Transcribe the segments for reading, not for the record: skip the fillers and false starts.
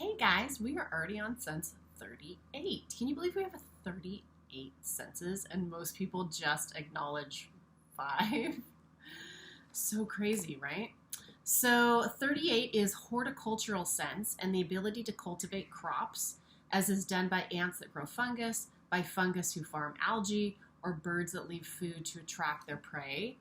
Hey guys, we are already on sense 38. Can you believe we have 38 senses and most people just acknowledge 5? So crazy, right? So 38 is horticultural sense and the ability to cultivate crops, as is done by ants that grow fungus, by fungus who farm algae, or birds that leave food to attract their prey.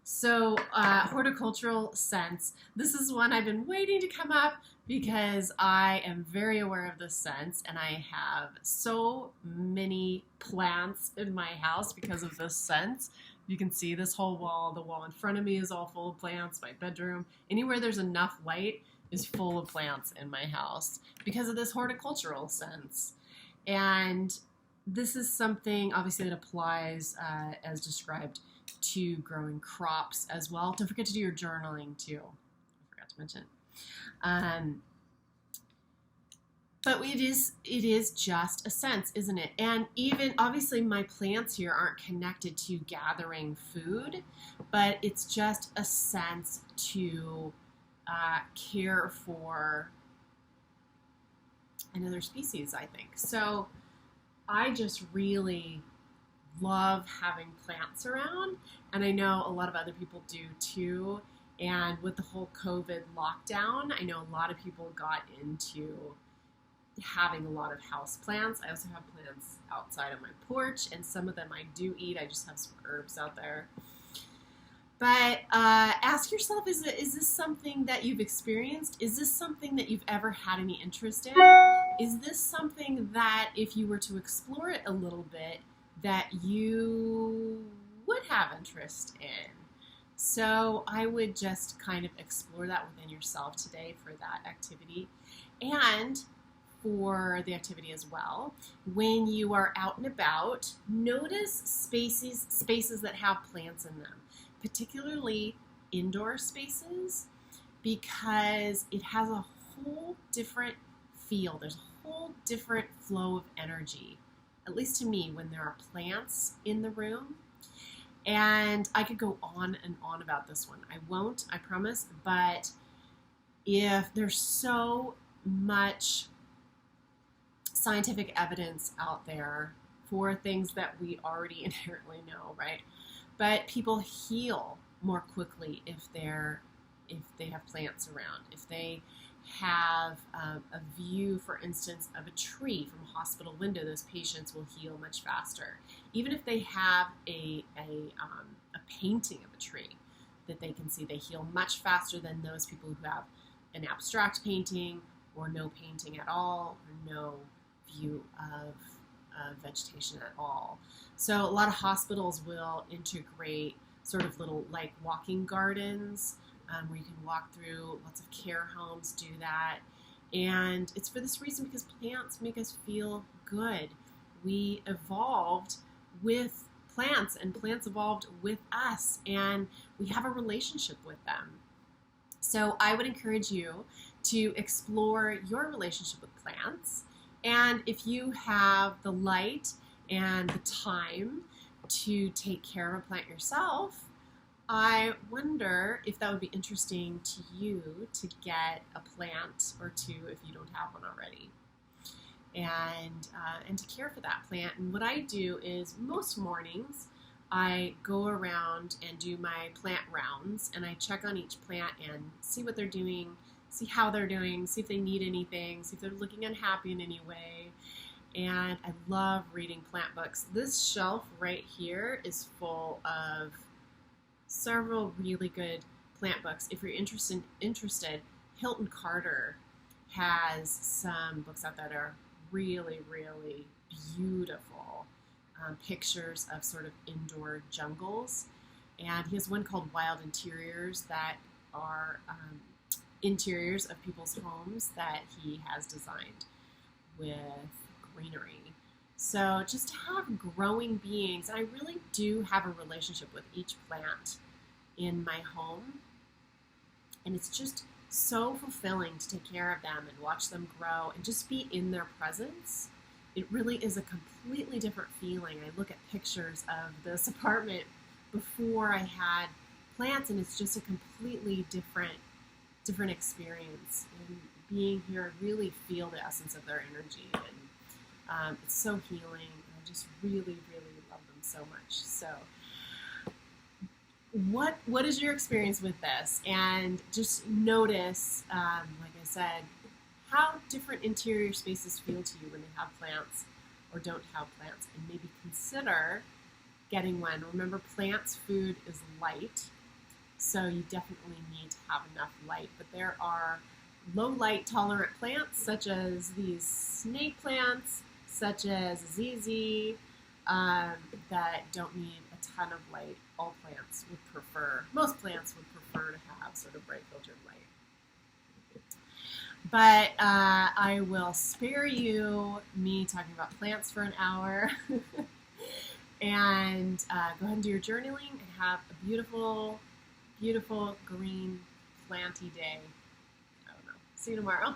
So horticultural sense, this is one I've been waiting to come up because I am very aware of this sense and I have so many plants in my house because of this sense. You can see this whole wall, the wall in front of me is all full of plants, my bedroom. Anywhere there's enough light is full of plants in my house because of this horticultural sense. And this is something obviously that applies as described to growing crops as well. Don't forget to do your journaling too. I forgot to mention. But it is just a sense, isn't it? And even obviously my plants here aren't connected to gathering food, but it's just a sense to care for another species, I think. So I just really love having plants around, and I know a lot of other people do too. And with the whole COVID lockdown, I know a lot of people got into having a lot of house plants. I also have plants outside of my porch, and some of them I do eat. I just have some herbs out there. But ask yourself, is this something that you've experienced? Is this something that you've ever had any interest in? Is this something that if you were to explore it a little bit, that you would have interest in? So I would just kind of explore that within yourself today for that activity. And for the activity as well, when you are out and about, notice spaces that have plants in them, particularly indoor spaces, because it has a whole different feel. There's a whole different flow of energy, at least to me, when there are plants in the room. And I could go on and on about this one. I won't, I promise, but if there's so much scientific evidence out there for things that we already inherently know, right? But people heal more quickly if they have plants around. If they have a view, for instance, of a tree from a hospital window, those patients will heal much faster. Even if they have a painting of a tree that they can see, they heal much faster than those people who have an abstract painting or no painting at all or no view of vegetation at all. So a lot of hospitals will integrate sort of little like walking gardens where you can walk through. Lots of care homes do that. And it's for this reason, because plants make us feel good. We evolved with plants and plants evolved with us, and we have a relationship with them. So I would encourage you to explore your relationship with plants. And if you have the light and the time to take care of a plant yourself, I wonder if that would be interesting to you to get a plant or two if you don't have one already, and to care for that plant. And what I do is most mornings I go around and do my plant rounds, and I check on each plant and see what they're doing, see how they're doing, see if they need anything, see if they're looking unhappy in any way. And I love reading plant books. This shelf right here is full of several really good plant books. If you're interested, Hilton has some books out that are really, really beautiful. Pictures of sort of indoor jungles. And he has one called Wild Interiors that are interiors of people's homes that he has designed with greenery. So just to have growing beings, and I really do have a relationship with each plant in my home, and it's just so fulfilling to take care of them and watch them grow and just be in their presence. It really is a completely different feeling. I look at pictures of this apartment before I had plants, and it's just a completely different experience. And being here, I really feel the essence of their energy, and it's so healing. I just really, really love them so much. So what is your experience with this? And just notice, like I said, how different interior spaces feel to you when they have plants or don't have plants, and maybe consider getting one. Remember, plants' food is light, so you definitely need to have enough light. But there are low light tolerant plants, such as these snake plants, such as ZZ, that don't need a ton of light. Most plants would prefer to have sort of bright filtered light. But I will spare you me talking about plants for an hour. And go ahead and do your journaling and have a beautiful, beautiful green planty day. I don't know. See you tomorrow.